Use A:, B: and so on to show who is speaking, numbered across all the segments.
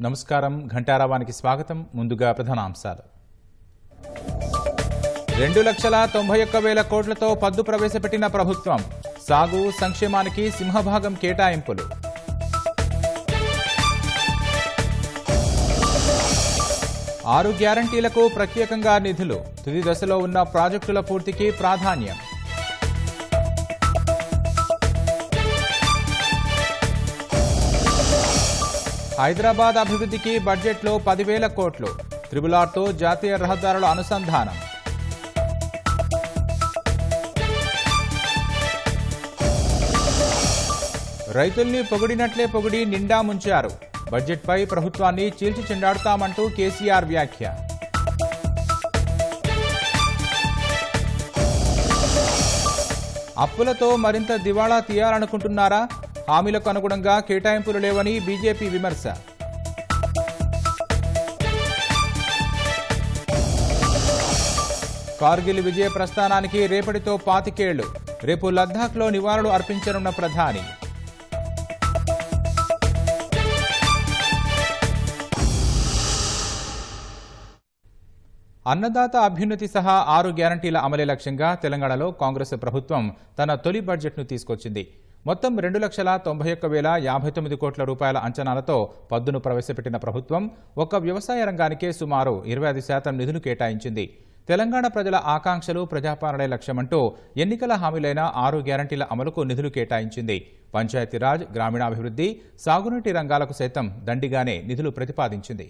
A: నమస్కారం. ఘంటారావానికి స్వాగతం. ముందుగా ప్రధానాంశాలు. 2,91,000 కోట్లతో పద్దు ప్రవేశపెట్టిన ప్రభుత్వం. సాగు సంక్షేమానికి సింహభాగం కేటాయింపులు. ఆరు గ్యారంటీలకు ప్రత్యేకంగా నిధులు. తుది దశలో ఉన్న ప్రాజెక్టుల పూర్తికి ప్రాధాన్యం. హైదరాబాద్ అభివృద్ధికి బడ్జెట్లో 10,000 కోట్లు. త్రిబులార్తో జాతీయ రహదారుల అనుసంధానం. రైతుల్ని పొగిడినట్లే పొగిడి నిండా ముంచారు. బడ్జెట్పై ప్రభుత్వాన్ని చీల్చి చెండాడుతామంటూ కేసీఆర్ వ్యాఖ్య. అప్పులతో మరింత దివాళా తీయాలనుకుంటున్నారా? హామీలకు అనుగుణంగా కేటాయింపులు లేవని బీజేపీ విమర్శ. కార్గిల్ విజయ ప్రస్థానానికి రేపటితో 25 ఏళ్లు. రేపు లద్దాఖ్లో నివాళులు అర్పించనున్న ప్రధాని. అన్నదాత అభ్యున్నతి సహా 6 గ్యారంటీల అమలే లక్ష్యంగా తెలంగాణలో కాంగ్రెస్ ప్రభుత్వం తన తొలి బడ్జెట్ను తీసుకొచ్చింది. మొత్తం 2,91,059 కోట్ల రూపాయల అంచనాలతో పద్దును ప్రవేశపెట్టిన ప్రభుత్వం ఒక్క వ్యవసాయ రంగానికే సుమారు 25% నిధులు కేటాయించింది. తెలంగాణ ప్రజల ఆకాంక్షలు ప్రజాపాలనే లక్ష్యమంటూ ఎన్నికల హామీలైన 6 గ్యారంటీల అమలుకు నిధులు కేటాయించింది. పంచాయతీరాజ్, గ్రామీణాభివృద్ధి, సాగునీటి రంగాలకు సైతం దండిగానే నిధులు ప్రతిపాదించింది.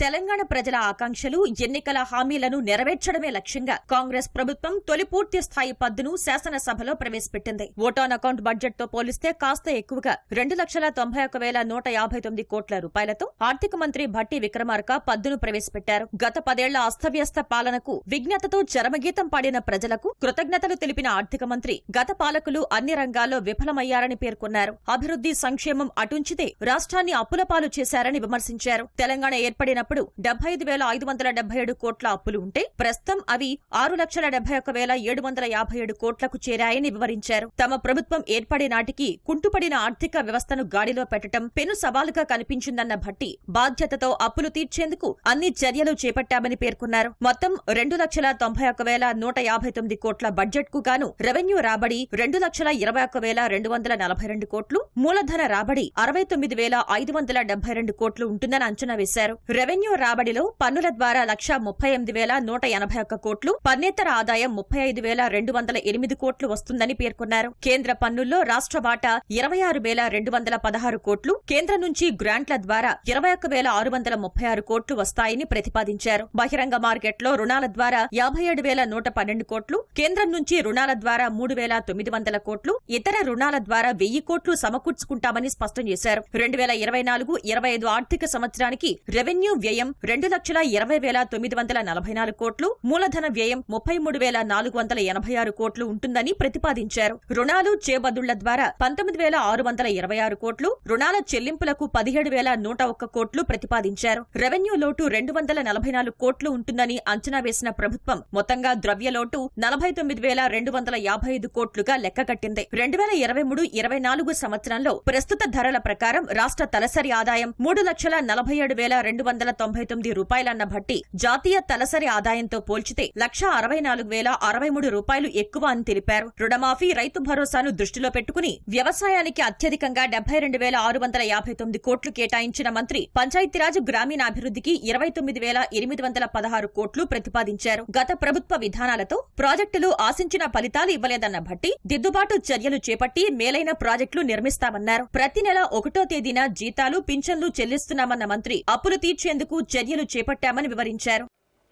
B: తెలంగాణ ప్రజల ఆకాంక్షలు, ఎన్నికల హామీలను నెరవేర్చడమే లక్ష్యంగా కాంగ్రెస్ ప్రభుత్వం తొలి పూర్తి స్థాయి పద్దును శాసనసభలో ప్రవేశపెట్టింది. ఓటాన్ అకౌంట్ బడ్జెట్ తో పోలిస్తే కాస్త ఎక్కువగా 2,91,059 కోట్ల రూపాయలతో ఆర్థిక మంత్రి భట్టి విక్రమార్క పద్దును ప్రవేశపెట్టారు. గత 10 ఏళ్ల అస్తవ్యస్త పాలనకు విజ్ఞతతో చరమగీతం పాడిన ప్రజలకు కృతజ్ఞతలు తెలిపిన ఆర్థిక మంత్రి గత పాలకులు అన్ని రంగాల్లో విఫలమయ్యారని పేర్కొన్నారు. అభివృద్ధి, సంక్షేమం అటుంచితే రాష్ట్రాన్ని అప్పులపాలు చేశారని విమర్శించారు. తెలంగాణ ఏర్పడిన 75,577 కోట్ల అప్పులు ఉంటే ప్రస్తుతం అవి 6,71,757 కోట్లకు చేరాయని వివరించారు. తమ ప్రభుత్వం ఏర్పడే నాటికి కుంటుపడిన ఆర్థిక వ్యవస్థను గాడిలో పెట్టడం పెను సవాలుగా కనిపించిందన్న భట్టి బాధ్యతతో అప్పులు తీర్చేందుకు అన్ని చర్యలు చేపట్టామని పేర్కొన్నారు. మొత్తం 2,91,159 కోట్ల బడ్జెట్ కు గాను రెవెన్యూ రాబడి 2,21,242 కోట్లు, మూలధన రాబడి 69,572 కోట్లు ఉంటుందని అంచనా వేశారు. రెవెన్యూ రాబడిలో పన్నుల ద్వారా 1,38,181 కోట్లు, పన్నేతర ఆదాయం 35,208 కోట్లు వస్తుందని పేర్కొన్నారు. కేంద్ర పన్నుల్లో రాష్ట్ర వాటా 26,216 కోట్లు, కేంద్రం నుంచి గ్రాంట్ల ద్వారా 21,636 కోట్లు వస్తాయని ప్రతిపాదించారు. బహిరంగ మార్కెట్లో రుణాల ద్వారా 57,112 కోట్లు, కేంద్రం నుంచి రుణాల ద్వారా 3,900 కోట్లు, ఇతర రుణాల ద్వారా 1,000 కోట్లు సమకూర్చుకుంటామని స్పష్టం చేశారు. 2024-25 ఆర్థిక సంవత్సరానికి రెవెన్యూ వ్యయం 2,20,944 కోట్లు, మూలధన వ్యయం 33,486 కోట్లు ఉంటుందని ప్రతిపాదించారు. రుణాలు, చేబదుళ్ల ద్వారా 19,626 కోట్లు, రుణాల చెల్లింపులకు 17,101 కోట్లు ప్రతిపాదించారు. రెవెన్యూ లోటు 244 కోట్లు ఉంటుందని అంచనా వేసిన ప్రభుత్వం మొత్తంగా ద్రవ్యలోటు 49,255 కోట్లుగా లెక్కగట్టింది. 2023-24 సంవత్సరంలో ప్రస్తుత ధరల ప్రకారం రాష్ట్ర తలసరి ఆదాయం 3,47,299 రూపాయలన్న భట్టి జాతీయ తలసరి ఆదాయంతో పోల్చితే 1,64,063 రూపాయలు ఎక్కువ అని తెలిపారు. రుణమాఫీ, రైతు భరోసాను దృష్టిలో పెట్టుకుని వ్యవసాయానికి అత్యధికంగా 72,659 కోట్లు కేటాయించిన మంత్రి పంచాయతీరాజ్, గ్రామీణాభివృద్ధికి 29,816 కోట్లు ప్రతిపాదించారు. గత ప్రభుత్వ విధానాలతో ప్రాజెక్టులు ఆశించిన ఫలితాలు ఇవ్వలేదన్న భట్టి దిద్దుబాటు చర్యలు చేపట్టి మేలైన ప్రాజెక్టులు నిర్మిస్తామన్నారు. ప్రతి నెల 1వ తేదీన జీతాలు, పింఛన్లు చెల్లిస్తున్నామన్న మంత్రి అప్పులు తీర్చేందుకు చర్యలు చేపట్టామని వివరించారు.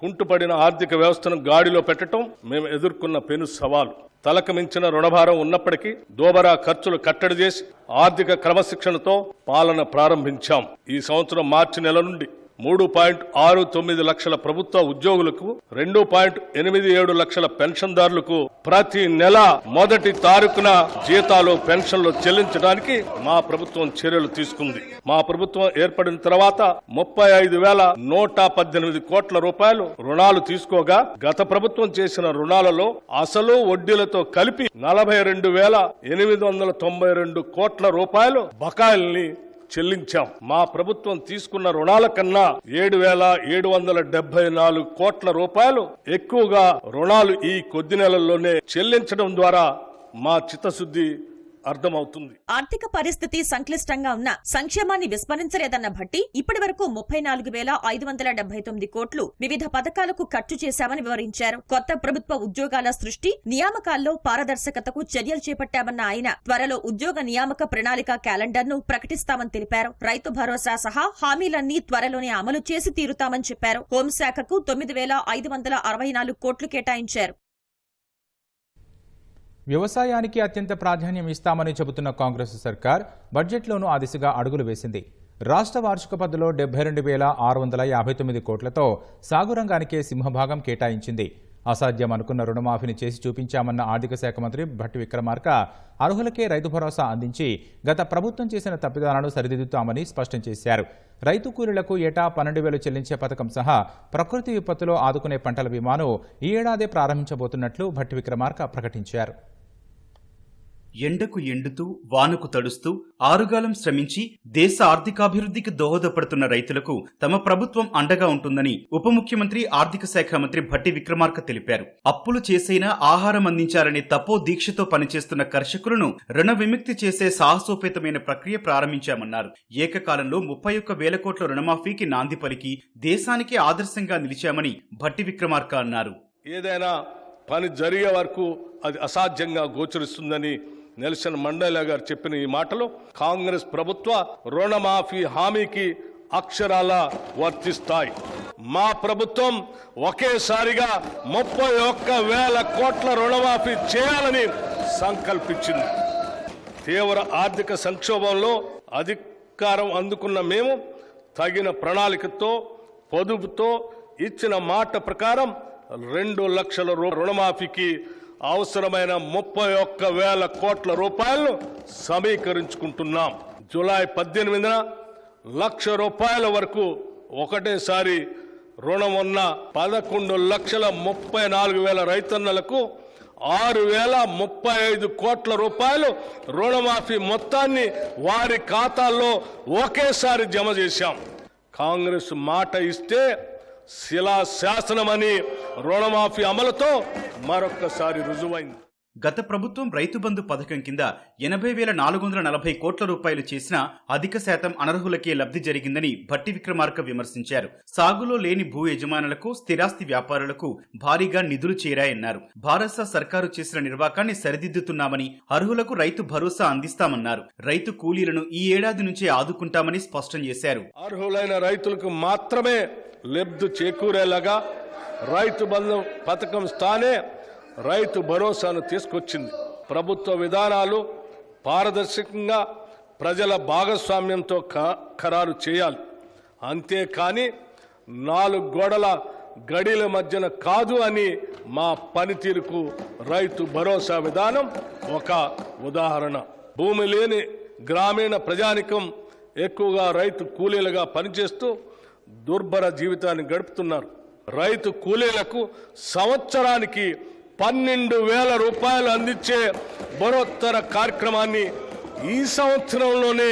C: కుంటుపడిన ఆర్థిక వ్యవస్థను గాడిలో పెట్టడం మేము ఎదుర్కొన్న పెను సవాలు. తలకు మించిన రుణభారం ఉన్నప్పటికీ దోబరా ఖర్చులు కట్టడి చేసి ఆర్థిక క్రమశిక్షణతో పాలన ప్రారంభించాం. ఈ సంవత్సరం మార్చి నెల నుండి 3.69 లక్షల ప్రభుత్వ ఉద్యోగులకు, 2.87 లక్షల పెన్షన్దారులకు ప్రతి నెల మొదటి తారీఖున జీతాలు, పెన్షన్లు చెల్లించడానికి మా ప్రభుత్వం చర్యలు తీసుకుంది. మా ప్రభుత్వం ఏర్పడిన తర్వాత 35,118 కోట్ల రూపాయలు రుణాలు తీసుకోగా, గత ప్రభుత్వం చేసిన రుణాలలో అసలు వడ్డీలతో కలిపి 42,892 కోట్ల రూపాయలు బకాయిల్ని చెల్లించాం. మా ప్రభుత్వం తీసుకున్న రుణాల కన్నా 7,774 కోట్ల రూపాయలు ఎక్కువగా రుణాలు ఈ కొద్ది నెలల్లోనే చెల్లించడం ద్వారా మా చిత్తశుద్ధి అర్థమవుతుంది.
B: ఆర్థిక పరిస్థితి సంక్లిష్టంగా ఉన్న సంక్షేమాన్ని విస్మరించలేదన్న భట్టి ఇప్పటి వరకు 34,579 కోట్లు వివిధ పథకాలకు ఖర్చు చేశామని వివరించారు. కొత్త ప్రభుత్వ ఉద్యోగాల సృష్టి, నియామకాల్లో పారదర్శకతకు చర్యలు చేపట్టామన్న ఆయన త్వరలో ఉద్యోగ నియామక ప్రణాళిక క్యాలెండర్ను ప్రకటిస్తామని తెలిపారు. రైతు భరోసా సహా హామీలన్నీ త్వరలోనే అమలు చేసి తీరుతామని చెప్పారు. హోంశాఖకు 9,564 కోట్లు కేటాయించారు.
A: వ్యవసాయానికి అత్యంత ప్రాధాన్యం ఇస్తామని చెబుతున్న కాంగ్రెస్ సర్కార్ బడ్జెట్లోనూ ఆ దిశగా అడుగులు వేసింది. రాష్ట్ర వార్షిక పద్దులో 72,659 కోట్లతో సాగు రంగానికే సింహభాగం కేటాయించింది. అసాధ్యం అనుకున్న రుణమాఫీని చేసి చూపించామన్న ఆర్థిక శాఖ మంత్రి భట్టి విక్రమార్క అర్హులకే రైతు భరోసా అందించి గత ప్రభుత్వం చేసిన తప్పిదాలను సరిదిద్దుతామని స్పష్టం చేశారు. రైతు కూలీలకు ఏటా 12,000 చెల్లించే పథకం సహా ప్రకృతి విపత్తులో ఆదుకునే పంటల బీమాను ఈ ఏడాదే ప్రారంభించబోతున్నట్లు భట్టి విక్రమార్క ప్రకటించారు.
D: ఎండకు ఎండుతూ వానకు తడుస్తూ ఆరుగాలం శ్రమించి దేశ ఆర్థికాభివృద్ధికి దోహదపడుతున్న రైతులకు తమ ప్రభుత్వం అండగా ఉంటుందని ఉప ముఖ్యమంత్రి ఆర్థిక శాఖ మంత్రి భట్టి విక్రమార్క తెలిపారు. అప్పులు చేసైనా ఆహారం అందించాలనే తపో దీక్షతో పనిచేస్తున్న కర్షకులను రుణ విముక్తి చేసే సాహసోపేతమైన ప్రక్రియ ప్రారంభించామన్నారు. ఏకకాలంలో 31,000 కోట్ల రుణమాఫీకి నాంది పలికి దేశానికి ఆదర్శంగా నిలిచామని భట్టి విక్రమార్క అన్నారు.
C: ఏదైనా పని జరిగే వరకు అది అసాధ్యంగా గోచరిస్తుందని నెల్సన్ మండేలా గారు చెప్పిన ఈ మాటలు కాంగ్రెస్ ప్రభుత్వ రుణమాఫీ హామీకి అక్షరాల వర్తిస్తాయి. మా ప్రభుత్వం ఒకేసారిగా 31,000 కోట్ల రుణమాఫీ చేయాలని సంకల్పించింది. తీవ్ర ఆర్థిక సంక్షోభంలో అధికారం అందుకున్న మేము తగిన ప్రణాళికతో పొదుపుతో ఇచ్చిన మాట ప్రకారం 2 లక్షల రుణమాఫీకి అవసరమైన 31,000 కోట్ల రూపాయలను సమీకరించుకుంటున్నాం. జూలై 18న 1,00,000 రూపాయల వరకు ఒకటేసారి రుణం ఉన్న 11,34,000 రైతన్నలకు 6,035 కోట్ల రూపాయలు రుణమాఫీ మొత్తాన్ని వారి ఖాతాల్లో ఒకేసారి జమ చేశాం. కాంగ్రెస్ మాట ఇస్తే శిలాశాసనమని రుణమాఫీ అమలుతో మరొక్కసారి రుజువైంది.
D: గత ప్రభుత్వం రైతు బంధు పథకం కింద 80,440 కోట్ల రూపాయలు చేసినా అధిక శాతం అనర్హులకే లబ్ధి జరిగిందని భట్టి విక్రమార్క విమర్శించారు. సాగులో లేని భూ యజమానులకు, స్థిరాస్తి వ్యాపారులకు భారీగా నిధులు చేరాయన్నారు. భారత సర్కారు చేసిన నిర్వాకాన్ని సరిదిద్దుతున్నామని, అర్హులకు రైతు భరోసా అందిస్తామన్నారు. రైతు కూలీలను ఈ ఏడాది నుంచే ఆదుకుంటామని స్పష్టం చేశారు.
C: అర్హులైన రైతులకు మాత్రమే లబ్ధి చేకూరేలాగా రైతు బంధు పథకం స్థానే రైతు భరోసాను తీసుకొచ్చింది. ప్రభుత్వ విధానాలు పారదర్శకంగా ప్రజల భాగస్వామ్యంతో ఖరారు చేయాలి. అంతేకాని 4 గోడల గడిల మధ్యన కాదు అని మా పనితీరుకు రైతు భరోసా విధానం ఒక ఉదాహరణ. భూమి లేని గ్రామీణ ప్రజానికం ఎక్కువగా రైతు కూలీలుగా పనిచేస్తూ దుర్భర జీవితాన్ని గడుపుతున్నారు. రైతు కూలీలకు సంవత్సరానికి 12,000 రూపాయలు అందించే బరోత్తర కార్యక్రమాన్ని ఈ సంవత్సరంలోనే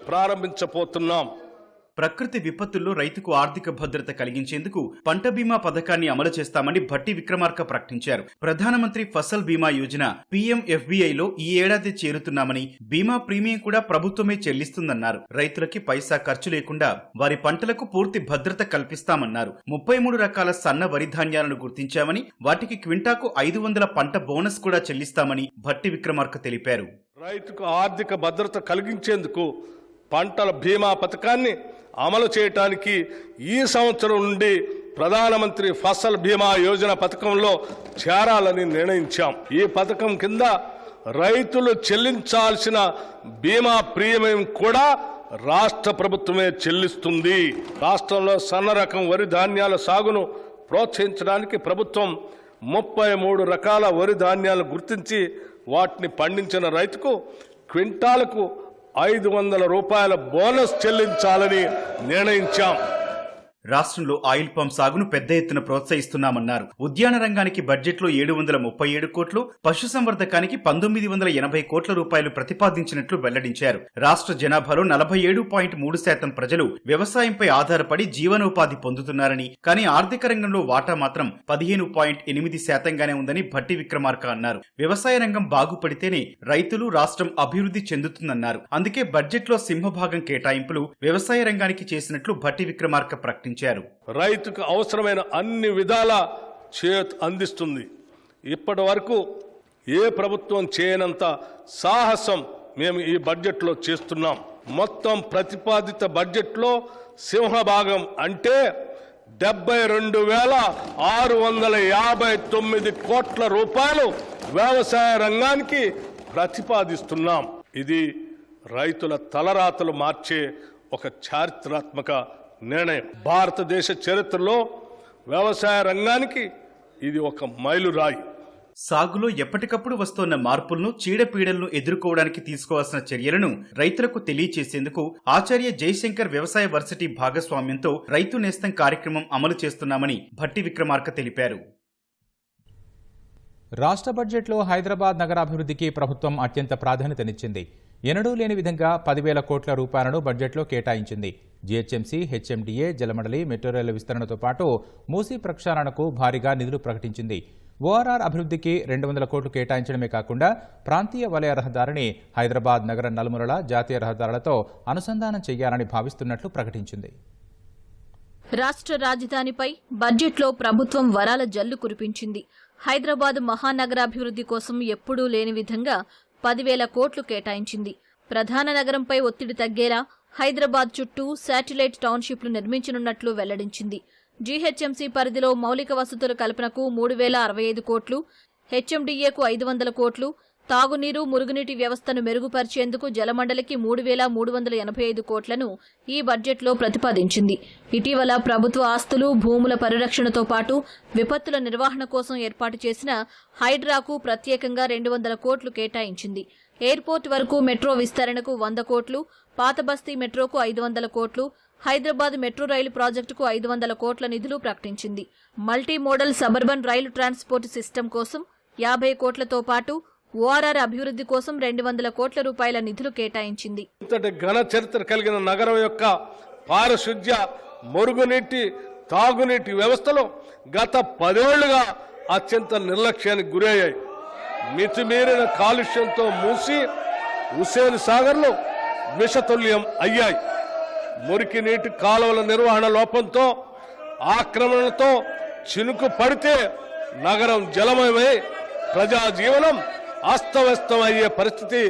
C: ప్రారంభించబోతున్నాం.
D: ప్రకృతి విపత్తుల్లో రైతుకు ఆర్థిక భద్రత కలిగించేందుకు పంట బీమా పథకాన్ని అమలు చేస్తామని భట్టి విక్రమార్క ప్రకటించారు. ప్రధానమంత్రి ఫసల్ బీమా యోజన PMFBIలో ఈ ఏడాది చేరుతున్నామని, బీమా ప్రీమియం కూడా ప్రభుత్వమే చెల్లిస్తుందన్నారు. రైతులకి పైసా ఖర్చు లేకుండా వారి పంటలకు పూర్తి భద్రత కల్పిస్తామన్నారు. 33 రకాల సన్న వరి ధాన్యాలను గుర్తించామని, వాటికి క్వింటాకు 500 పంట బోనస్ కూడా చెల్లిస్తామని భట్టి విక్రమార్క తెలిపారు.
C: రైతుకు ఆర్థిక భద్రత కలిగించేందుకు పంటల బీమా పథకాన్ని అమలు చేయడానికి ఈ సంవత్సరం నుండి ప్రధానమంత్రి ఫసల్ బీమా యోజన పథకంలో చేరాలని నిర్ణయించాం. ఈ పథకం కింద రైతులు చెల్లించాల్సిన బీమా ప్రీమియం కూడా రాష్ట్ర ప్రభుత్వమే చెల్లిస్తుంది. రాష్ట్రంలో సన్న రకం వరి ధాన్యాల సాగును ప్రోత్సహించడానికి ప్రభుత్వం 33 రకాల వరి ధాన్యాలను గుర్తించి వాటిని పండించిన రైతుకు క్వింటాలకు 500 రూపాయల బోనస్ చెల్లించాలని నిర్ణయించాం.
D: రాష్ట్రంలో ఆయిల్ పామ్ సాగును పెద్ద ఎత్తున ప్రోత్సహిస్తున్నామన్నారు. ఉద్యాన రంగానికి బడ్జెట్లో 737 కోట్లు, పశుసంవర్ధకానికి 1980 కోట్ల రూపాయలు ప్రతిపాదించినట్లు వెల్లడించారు. రాష్ట్ర జనాభాలో 47.3% ప్రజలు వ్యవసాయంపై ఆధారపడి జీవనోపాధి పొందుతున్నారని, కానీ ఆర్థిక రంగంలో వాటా మాత్రం 15.8%గానే ఉందని భట్టి విక్రమార్క అన్నారు. వ్యవసాయ రంగం బాగుపడితేనే రైతులు, రాష్ట్రం అభివృద్ధి చెందుతుందన్నారు. అందుకే బడ్జెట్లో సింహభాగం కేటాయింపులు వ్యవసాయ రంగానికి చేసినట్లు భట్టి విక్రమార్క ప్రకటించారు.
C: రైతుకు అవసరమైన అన్ని విధాల చేయూత అందిస్తుంది. ఇప్పటి వరకు ఏ ప్రభుత్వం చేయనంత సాహసం మేము ఈ బడ్జెట్లో చేస్తున్నాం. మొత్తం ప్రతిపాదిత బడ్జెట్లో సింహభాగం అంటే 72,659 కోట్ల రూపాయలు వ్యవసాయ రంగానికి ప్రతిపాదిస్తున్నాం. ఇది రైతుల తలరాతలు మార్చే ఒక చారిత్రాత్మక నిర్ణయం. భారతదేశ చరిత్రలో వ్యవసాయ రంగానికి ఇది ఒక మైలురాయి.
D: సాగులో ఎప్పటికప్పుడు వస్తోన్న మార్పులను, చీడపీడలను ఎదుర్కోవడానికి తీసుకోవాల్సిన చర్యలను రైతులకు తెలియచేసేందుకు ఆచార్య జయశంకర్ వ్యవసాయ వర్సిటీ భాగస్వామ్యంతో రైతు నేస్తం కార్యక్రమం అమలు చేస్తున్నామని భట్టి విక్రమార్క తెలిపారు.
A: రాష్ట్ర బడ్జెట్లో హైదరాబాద్ నగరాభివృద్ధికి ప్రభుత్వం అత్యంత ప్రాధాన్యతనిచ్చింది. ఎన్నడూ లేని విధంగా 10,000 కోట్ల రూపాయలను బడ్జెట్లో కేటాయించింది. జీహెచ్ఎంసీ, హెచ్ఎండిఏ, జలమండలి, మెట్రో రైలు విస్తరణతో పాటు మూసీ ప్రక్షాళనకు భారీగా నిధులు ప్రకటించింది. ఓఆర్ఆర్ అభివృద్ధికి 200 కోట్లు కేటాయించడమే కాకుండా ప్రాంతీయ వలయ రహదారిని హైదరాబాద్ నగర నలుమూలల జాతీయ రహదారులతో అనుసంధానం చేయాలని భావిస్తున్నట్లు ప్రకటించింది.
E: రాష్ట్ర రాజధానిపై బడ్జెట్లో ప్రభుత్వం వరాల జల్లు కురిపించింది. హైదరాబాద్ మహానగరాభివృద్ధి కోసం ఎప్పుడూ లేని విధంగా 10,000 కోట్లు కేటాయించింది. ప్రధాన నగరంపై ఒత్తిడి తగ్గేలా హైదరాబాద్ చుట్టూ శాటిలైట్ టౌన్షిప్లు నిర్మించనున్నట్లు వెల్లడించింది. జీహెచ్ఎంసీ పరిధిలో మౌలిక వసతుల కల్పనకు 3,065 కోట్లు, హెచ్ఎండిఏకు 500 కోట్లు, తాగునీరు, మురుగునీటి వ్యవస్థను మెరుగుపరిచేందుకు జలమండలికి 3,385 కోట్లను ఈ బడ్జెట్లో ప్రతిపాదించింది. ఇటీవల ప్రభుత్వ ఆస్తులు, భూముల పరిరక్షణతో పాటు విపత్తుల నిర్వహణ కోసం ఏర్పాటు చేసిన హైడ్రాకు ప్రత్యేకంగా 200 కోట్లు కేటాయించింది. ఎయిర్పోర్ట్ వరకు మెట్రో విస్తరణకు 100 కోట్లు, పాత బస్తీ మెట్రోకు 500 కోట్లు, హైదరాబాద్ మెట్రో రైలు ప్రాజెక్టుకు 500 కోట్ల నిధులు ప్రకటించింది. మల్టీ మోడల్ సబర్బన్ రైలు ట్రాన్స్పోర్ట్ సిస్టమ్ కోసం 50 కోట్లతో పాటు ఓఆర్ఆర్ అభివృద్ధి కోసం 200 కోట్ల రూపాయల నిధులు కేటాయించింది.
C: ఇంతటి ఘన చరిత్ర కలిగిన నగరం యొక్క పారిశుద్ధ్య, మురుగునీటి, తాగునీటి వ్యవస్థలో గత 10 ఏళ్లుగా అత్యంత నిర్లక్ష్యానికి గురయ్యాయి. మితిమీరిన కాలుష్యంతో మూసి హుస్సేన్ సాగర్లు విషతుల్యం అయ్యాయి. మురికి నీటి కాలువల నిర్వహణ లోపంతో, ఆక్రమణలతో చినుకు పడితే నగరం జలమయమై ప్రజా జీవనం అస్తవ్యస్తమయ్యే పరిస్థితి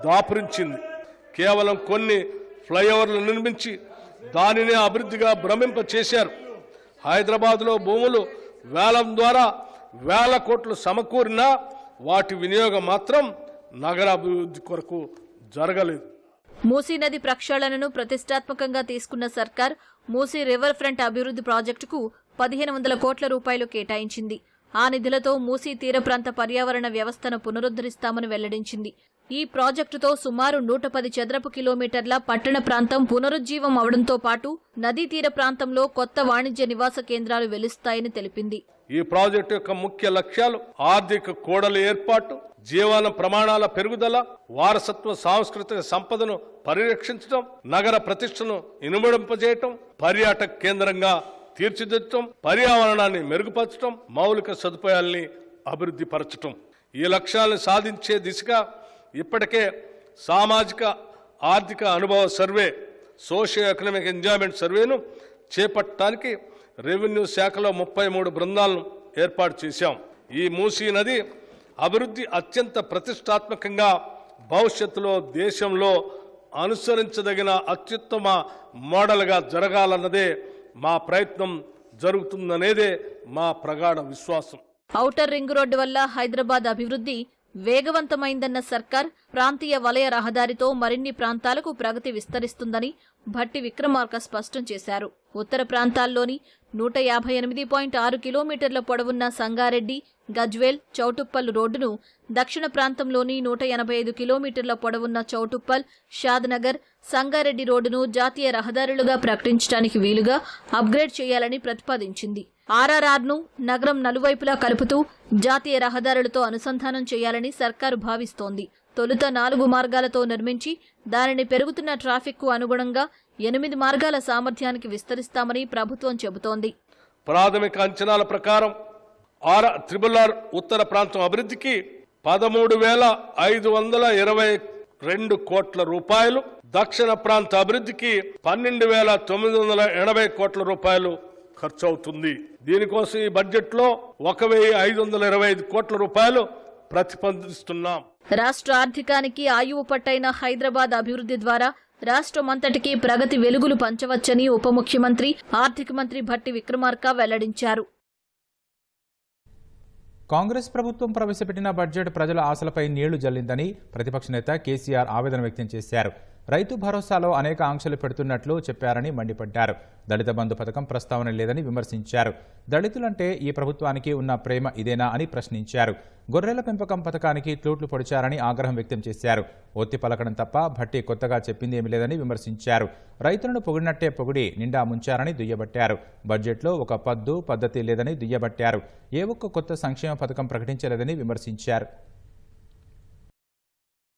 C: దాపురించింది. కేవలం కొన్ని ఫ్లైఓవర్లు నిర్మించి దానినే అభివృద్ధిగా భ్రమింప చేశారు. హైదరాబాద్లో భూములు వేలం ద్వారా 1,000 కోట్లు సమకూరినా వాటి వినియోగం మాత్రం నగరాభివృద్ధి కొరకు జరగలేదు.
E: మూసీ నది ప్రక్షాళనను ప్రతిష్టాత్మకంగా తీసుకున్న సర్కార్ మూసీ రివర్ ఫ్రంట్ అభివృద్ధి ప్రాజెక్టుకు 1,500 కోట్ల రూపాయలు కేటాయించింది. ఆ నిధులతో మూసీ తీర ప్రాంత పర్యావరణ వ్యవస్థను పునరుద్ధరిస్తామని వెల్లడించింది. ఈ ప్రాజెక్టుతో సుమారు 110 చదరపు కిలోమీటర్ల పట్టణ ప్రాంతం పునరుజ్జీవం అవడంతో పాటు నదీ తీర ప్రాంతంలో కొత్త వాణిజ్య నివాస కేంద్రాలు వెలుస్తాయని తెలిపింది.
C: ఈ ప్రాజెక్టు యొక్క ముఖ్య లక్ష్యాలు ఆర్థిక కూడలి ఏర్పాటు, జీవన ప్రమాణాల పెరుగుదల, వారసత్వ సాంస్కృతిక సంపదను పరిరక్షించడం, నగర ప్రతిష్టను ఇనుమడింపజేయటం, పర్యాటక కేంద్రంగా తీర్చిదిద్దటం, పర్యావరణాన్ని మెరుగుపరచడం, మౌలిక సదుపాయాల్ని అభివృద్ధి పరచటం. ఈ లక్ష్యాలను సాధించే దిశగా ఇప్పటికే సామాజిక ఆర్థిక అనుభవ సర్వే, సోషియో ఎకనామిక్ ఎంజాయ్మెంట్ సర్వేను చేపట్టడానికి రెవెన్యూ శాఖలో 33 బృందాలను ఏర్పాటు చేశాం. ఈ మూసీ నది అభివృద్ధి అత్యంత ప్రతిష్టాత్మకంగా భవిష్యత్తులో దేశంలో అనుసరించదగిన అత్యుత్తమ మోడల్గా జరగాలన్నదే మా ప్రయత్నం, జరుగుతుందనేదే మా ప్రగాఢ విశ్వాసం.
E: ఔటర్ రింగ్ రోడ్డు వల్ల హైదరాబాద్ అభివృద్ధి వేగవంతమైందన్న సర్కార్ ప్రాంతీయ వలయ రహదారితో మరిన్ని ప్రాంతాలకు ప్రగతి విస్తరిస్తుందని భట్టి విక్రమార్క స్పష్టం చేశారు. ఉత్తర ప్రాంతాల్లోని 158.6 కిలోమీటర్ల పొడవున్న సంగారెడ్డి, గజ్వేల్, చౌటుప్పల్ రోడ్డును, దక్షిణ ప్రాంతంలోని 185 కిలోమీటర్ల పొడవున్న చౌటుప్పల్, షాద్నగర్, సంగారెడ్డి రోడ్డును జాతీయ రహదారులుగా ప్రకటించడానికి వీలుగా అప్గ్రేడ్ చేయాలని ప్రతిపాదించింది. ఆర్ఆర్ఆర్ను నగరం నలువైపులా కలుపుతూ జాతీయ రహదారులతో అనుసంధానం చేయాలని సర్కారు భావిస్తోంది. తొలుత 4 మార్గాలతో నిర్మించి దానిని పెరుగుతున్న ట్రాఫిక్కు అనుగుణంగా 8 మార్గాల సామర్థ్యానికి విస్తరిస్తామని ప్రభుత్వం చెబుతోంది.
C: ప్రాథమిక అంచనాల ప్రకారం RRR ఉత్తర ప్రాంతం అభివృద్ధికి 13,522 కోట్ల రూపాయలు, దక్షిణ ప్రాంత అభివృద్ధికి 12,980 కోట్ల రూపాయలు ఖర్చు అవుతుంది. దీనికోసం ఈ బడ్జెట్లో 1,525 కోట్ల రూపాయలు ప్రతిపాదిస్తున్నాం.
E: రాష్ట్ర ఆర్థికానికి ఆయువు పట్టైన హైదరాబాద్ అభివృద్ధి ద్వారా రాష్ట్రమంతటికీ ప్రగతి వెలుగులు పంచవచ్చని ఉప ముఖ్యమంత్రి, ఆర్థిక మంత్రి భట్టి విక్రమార్క వెల్లడించారు.
A: కాంగ్రెస్ ప్రభుత్వం ప్రవేశపెట్టిన బడ్జెట్ ప్రజల ఆశలపై నీళ్లు జల్లిందని ప్రతిపక్ష నేత కేసీఆర్ ఆవేదన వ్యక్తం చేశారు. రైతు భరోసాలో అనేక ఆంక్షలు పెడుతున్నట్లు చెప్పారని మండిపడ్డారు. దళిత బంధు పథకం ప్రస్తావన లేదని విమర్శించారు. దళితులంటే ఈ ప్రభుత్వానికి ఉన్న ప్రేమ ఇదేనా అని ప్రశ్నించారు. గొర్రెల పెంపకం పథకానికి తూట్లు పొడిచారని ఆగ్రహం వ్యక్తం చేశారు. ఒత్తి పలకడం తప్ప భట్టి కొత్తగా చెప్పింది ఏమీ లేదని విమర్శించారు. రైతులను పొగిడినట్టే పొగిడి నిండా ముంచారని దుయ్యబట్టారు. బడ్జెట్లో ఒక పద్ధతి లేదని దుయ్యబట్టారు. ఏ ఒక్క కొత్త సంక్షేమ పథకం ప్రకటించలేదని విమర్శించారు.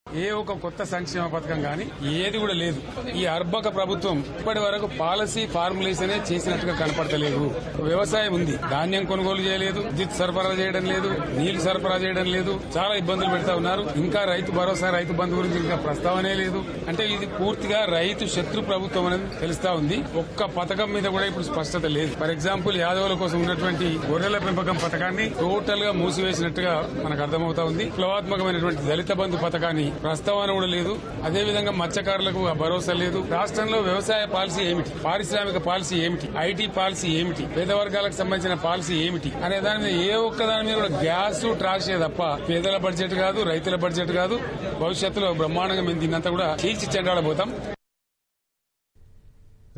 F: ఏ ఒక కొత్త సంక్షేమ పథకం గాని ఏది కూడా లేదు. ఈ అర్బక ప్రభుత్వం ఇప్పటి వరకు పాలసీ ఫార్ములేషన్ చేసినట్టుగా కనపడతలేదు. వ్యవసాయం ఉంది, ధాన్యం కొనుగోలు చేయలేదు, విద్యుత్ సరఫరా చేయడం లేదు, నీళ్లు సరఫరా చేయడం లేదు, చాలా ఇబ్బందులు పెడతా ఉన్నారు. ఇంకా రైతు భరోసా, రైతు బంధు గురించి ఇంకా ప్రస్తావనే లేదు. అంటే ఇది పూర్తిగా రైతు శత్రు ప్రభుత్వం అనేది తెలుస్తా ఉంది. ఒక్క పథకం మీద కూడా ఇప్పుడు స్పష్టత లేదు. ఫర్ ఎగ్జాంపుల్ యాదవుల కోసం ఉన్నటువంటి గొర్రెల పెంపకం పథకాన్ని టోటల్ గా మూసివేసినట్టుగా మనకు అర్థమవుతా ఉంది. విప్లవాత్మకమైనటువంటి దళిత బంధు పథకాన్ని ప్రస్తావన కూడా లేదు. అదేవిధంగా మత్స్యకారులకు భరోసా లేదు. రాష్ట్రంలో వ్యవసాయ పాలసీ ఏమిటి, పారిశ్రామిక పాలసీ ఏమిటి, ఐటీ పాలసీ ఏమిటి, పేద వర్గాలకు సంబంధించిన పాలసీ ఏమిటి అనే దాని మీద ఏ ఒక్క దాని మీద కూడా గ్యాస్ ట్రాషే తప్ప పేదల బడ్జెట్ కాదు, రైతుల బడ్జెట్ కాదు. భవిష్యత్తులో బ్రహ్మాండంగా మేము దీన్నంతా కూడా చీల్చి చెండాడబోతాం.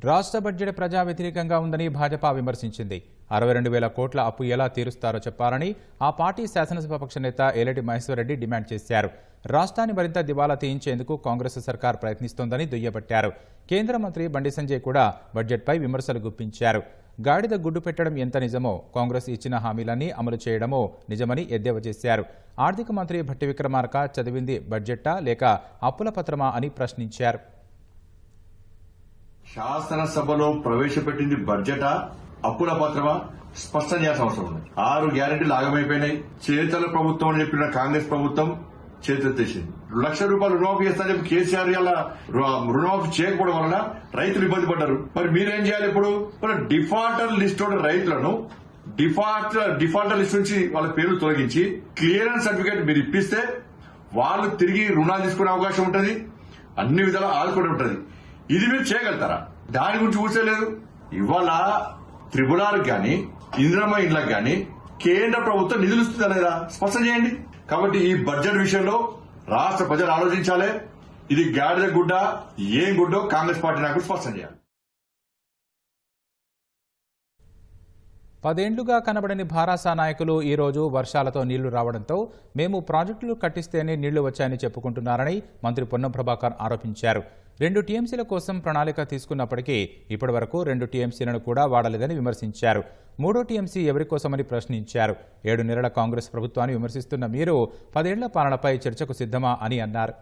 A: రాష్ట్ర బడ్జెట్ ప్రజా వ్యతిరేకంగా ఉందని భాజపా విమర్శించింది. 62,000 కోట్ల అప్పు ఎలా తీరుస్తారో చెప్పాలని ఆ పార్టీ శాసనసభాపక్ష నేత ఏలేటి మహేశ్వరరెడ్డి డిమాండ్ చేశారు. రాష్ట్రాన్ని మరింత దివాలా తీయించేందుకు కాంగ్రెస్ సర్కార్ ప్రయత్నిస్తోందని దుయ్యబట్టారు. కేంద్ర మంత్రి బండి సంజయ్ కూడా బడ్జెట్పై విమర్శలు గుప్పించారు. గాడిద గుడ్డు పెట్టడం ఎంత నిజమో కాంగ్రెస్ ఇచ్చిన హామీలన్నీ అమలు చేయడమో నిజమని ఎద్దేవా చేశారు. ఆర్థిక మంత్రి భట్టి విక్రమార్క చదివింది బడ్జెట్టా లేక అప్పుల పత్రమా అని ప్రశ్నించారు.
G: శాసనసభలో ప్రవేశపెట్టింది బడ్జెటా, అప్పుల పత్రమా స్పష్టం చేయాల్సిన అవసరం ఉంది. 6 గ్యారెంటీలు ఆగమైపోయినాయి. చేతల ప్రభుత్వం అని చెప్పిన కాంగ్రెస్ ప్రభుత్వం చేతులెత్తేసింది. 2 లక్షల రూపాయలు రుణమాఫీ చేస్తానని చెప్పి కేసీఆర్ రుణమాఫీ చేయకపోవడం వలన రైతులు ఇబ్బంది పడ్డారు. మరి మీరేం చేయాలి? ఇప్పుడు డిఫాల్టర్ లిస్ట్ ఉన్న రైతులను డిఫాల్టర్ లిస్ట్ నుంచి వాళ్ళ పేర్లు తొలగించి క్లియరెన్స్ సర్టిఫికేట్ మీరు ఇప్పిస్తే వాళ్ళు తిరిగి రుణాలు తీసుకునే అవకాశం ఉంటుంది, అన్ని విధాలా ఆదుకుని ఉంటుంది. ఇది మీరు చేయగలుగుతారా? దాని గురించి ఊసేలేదు. ఇవాళ త్రిపులార్ గాని ఇంద్రమ్మ ఇళ్లకు గాని కేంద్ర ప్రభుత్వం నిధులు ఇస్తుందా లేదా స్పష్టం చేయండి. కాబట్టి ఈ బడ్జెట్ విషయంలో రాష్ట్ర ప్రజలు ఆలోచించాలి. ఇది గాడిద గుడ్డ ఏం గుడ్డో కాంగ్రెస్ పార్టీ నాకు స్పష్టం చేయాలి.
A: 10 ఏళ్లుగా కనబడని భారాసా నాయకులు ఈ రోజు వర్షాలతో నీళ్లు రావడంతో మేము ప్రాజెక్టులు కట్టిస్తేనే నీళ్లు వచ్చాయని చెప్పుకుంటున్నారని మంత్రి పొన్నం ప్రభాకర్ ఆరోపించారు. 2 టీఎంసీల కోసం ప్రణాళిక తీసుకున్నప్పటికీ ఇప్పటి వరకు 2 టీఎంసీలను కూడా వాడలేదని విమర్శించారు. 3వ టీఎంసీ ఎవరి కోసమని ప్రశ్నించారు. 7 నెలల కాంగ్రెస్ ప్రభుత్వాన్ని విమర్శిస్తున్న మీరు 10 ఏళ్ల పాలనపై చర్చకు సిద్ధమా అని అన్నారు.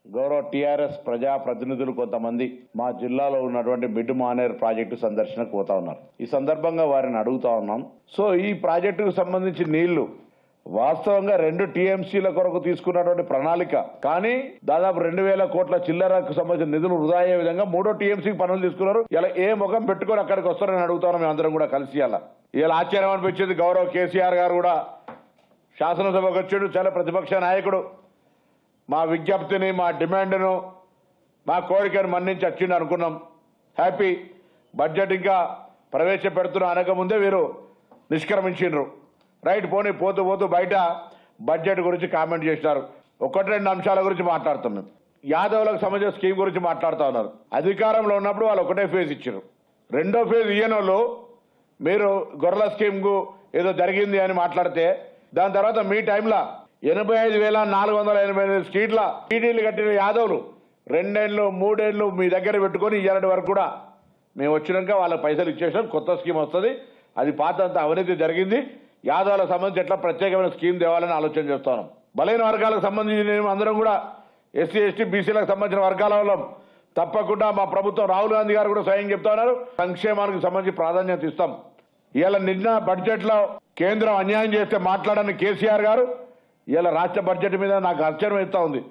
H: గౌరవ టీఆర్ఎస్ ప్రజాప్రతినిధులు కొంతమంది మా జిల్లాలో ఉన్నటువంటి మిడ్ మానేర్ ప్రాజెక్టు సందర్శనకు పోతా ఉన్నారు. ఈ సందర్భంగా వారిని అడుగుతా ఉన్నాం. సో ఈ ప్రాజెక్టుకు సంబంధించి నీళ్లు వాస్తవంగా 2 టీఎంసీల కొరకు తీసుకున్నటువంటి ప్రణాళిక, కానీ దాదాపు 2,000 కోట్ల చిల్లరకు సంబంధించిన నిధులు వృధా అయ్యే విధంగా 3వ టీఎంసీకి పనులు తీసుకున్నారు. ఇలా ఏ ముఖం పెట్టుకొని అక్కడికి వస్తారని అడుగుతాను. మేము అందరం కూడా కలిసి ఇలా ఆశ్చర్యం అనిపించింది. గౌరవ కేసీఆర్ గారు కూడా శాసనసభకు వచ్చాడు, చాలా ప్రతిపక్ష నాయకుడు. మా విజ్ఞప్తిని, మా డిమాండ్ను, మా కోరికను మన్నించి వచ్చిండు అనుకున్నాం. హ్యాపీ. బడ్జెట్ ఇంకా ప్రవేశపెడుతున్న అనకముందే వీరు నిష్క్రమించిండ్రు. రైట్, పోనీ పోతూ పోతూ బయట బడ్జెట్ గురించి కామెంట్ చేసినారు. 1-2 అంశాల గురించి మాట్లాడుతున్నాం. యాదవులకు సంబంధించిన స్కీమ్ గురించి మాట్లాడుతూ ఉన్నారు. అధికారంలో ఉన్నప్పుడు వాళ్ళు ఒకటే ఫేజ్ ఇచ్చారు. 2వ ఫేజ్ ఇయ్యని వాళ్ళు మీరు గొర్రెల స్కీమ్ కు ఏదో జరిగింది అని మాట్లాడితే దాని తర్వాత మీ టైంలో 85,488 స్ట్రీటీలు కట్టిన యాదవులు 2 ఏళ్ళు 3 ఏళ్ళు మీ దగ్గర పెట్టుకొని ఇయ్యాలటి వరకు కూడా మేము వచ్చినాక వాళ్ళ పైసలు ఇచ్చేసాం. కొత్త స్కీమ్ వస్తుంది. అది పాత అంత అవినీతి జరిగింది. యాదవులకు సంబంధించి ఎట్లా ప్రత్యేకమైన స్కీమ్ తేవాలని ఆలోచన చేస్తున్నాం. బలైన వర్గాలకు సంబంధించి మేము అందరం కూడా ఎస్సీ ఎస్టీ బీసీలకు సంబంధించిన వర్గాల వల్ల తప్పకుండా మా ప్రభుత్వం రాహుల్ గాంధీ గారు కూడా స్వయం చెప్తా ఉన్నారు, సంక్షేమానికి సంబంధించి ప్రాధాన్యత ఇస్తాం. ఇవాళ నిన్న బడ్జెట్లో కేంద్రం అన్యాయం చేస్తే మాట్లాడని కేసీఆర్ గారు ఇవాళ రాష్ట్ర బడ్జెట్ మీద నాకు ఆశ్చర్యం ఇస్తా ఉంది.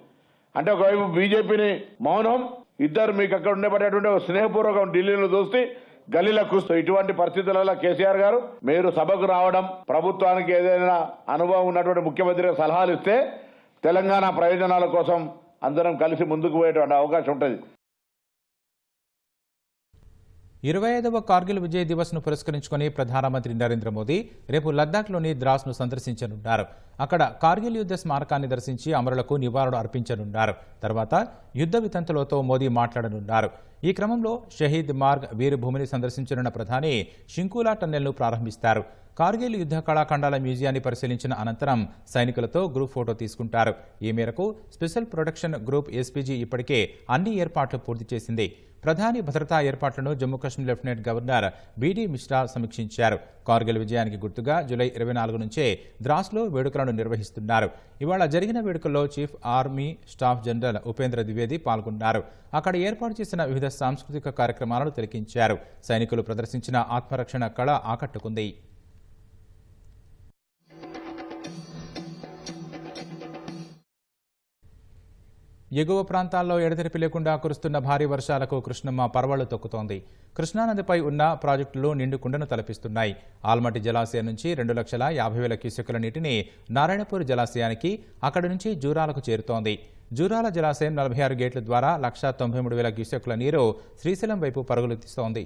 H: అంటే ఒకవైపు బీజేపీని మౌనం, ఇద్దరు మీకు అక్కడ ఉండేటటువంటి ఒక స్నేహపూర్వకం ఢిల్లీలో చూస్తే గల్లీలో కూస్తూ ఇటువంటి పరిస్థితులలో కేసీఆర్ గారు మీరు సభకు రావడం, ప్రభుత్వానికి ఏదైనా అనుభవం ఉన్నటువంటి ముఖ్యమంత్రిగా సలహాలు ఇస్తే తెలంగాణ ప్రయోజనాల కోసం అందరం కలిసి ముందుకు పోయేటువంటి అవకాశం ఉంటుంది.
A: 25వ కార్గిల్ విజయ్ దివస్ ను పురస్కరించుకుని ప్రధానమంత్రి నరేంద్ర మోదీ రేపు లద్దాఖ్లోని ద్రాస్ను సందర్శించనున్నారు. అక్కడ కార్గిల్ యుద్ధ స్మారకాన్ని దర్శించి అమరులకు నివాళులు అర్పించనున్నారు. తర్వాత యుద్ధ వితంతులతో మోదీ మాట్లాడనున్నారు. ఈ క్రమంలో షహీద్ మార్గ్ వీరభూమిని సందర్శించనున్న ప్రధాని షింకులా టన్నెల్ను ప్రారంభిస్తారు. కార్గిల్ యుద్ధ కళాఖండాల మ్యూజియాన్ని పరిశీలించిన అనంతరం సైనికులతో గ్రూప్ ఫోటో తీసుకుంటారు. ఈ మేరకు స్పెషల్ ప్రొటెక్షన్ గ్రూప్ ఎస్పీజీ ఇప్పటికే అన్ని ఏర్పాట్లు పూర్తి చేసింది. ప్రధాని భద్రతా ఏర్పాట్లను జమ్మూ కాశ్మీర్ లెఫ్టినెంట్ గవర్నర్ బీడీ మిశ్రా సమీక్షించారు. కార్గిల్ విజయానికి గుర్తుగా జూలై 24 నుంచే ద్రాస్లో వేడుకలను నిర్వహిస్తున్నారు. ఇవాళ జరిగిన వేడుకల్లో chief army staff general Upendra Dwivedi పాల్గొన్నారు. అక్కడ ఏర్పాటు చేసిన వివిధ సాంస్కృతిక కార్యక్రమాలను తిలకించారు. సైనికులు ప్రదర్శించిన ఆత్మరక్షణ కళ ఆకట్టుకుంది. ఎగువ ప్రాంతాల్లో ఎడతెరిపి లేకుండా కురుస్తున్న భారీ వర్షాలకు కృష్ణమ్మ పరవళ్లు తొక్కుతోంది. కృష్ణానదిపై ఉన్న ప్రాజెక్టులు నిండుకుండను తలపిస్తున్నాయి. ఆల్మట్టి జలాశయం నుంచి 2,50,000 క్యూసెక్కుల నీటిని నారాయణపూర్ జలాశయానికి, అక్కడి నుంచి జూరాలకు చేరుతోంది. జూరాల జలాశయం 46 గేట్ల ద్వారా 1,93,000 క్యూసెక్కుల నీరు శ్రీశైలం వైపు పరుగులు తీస్తోంది.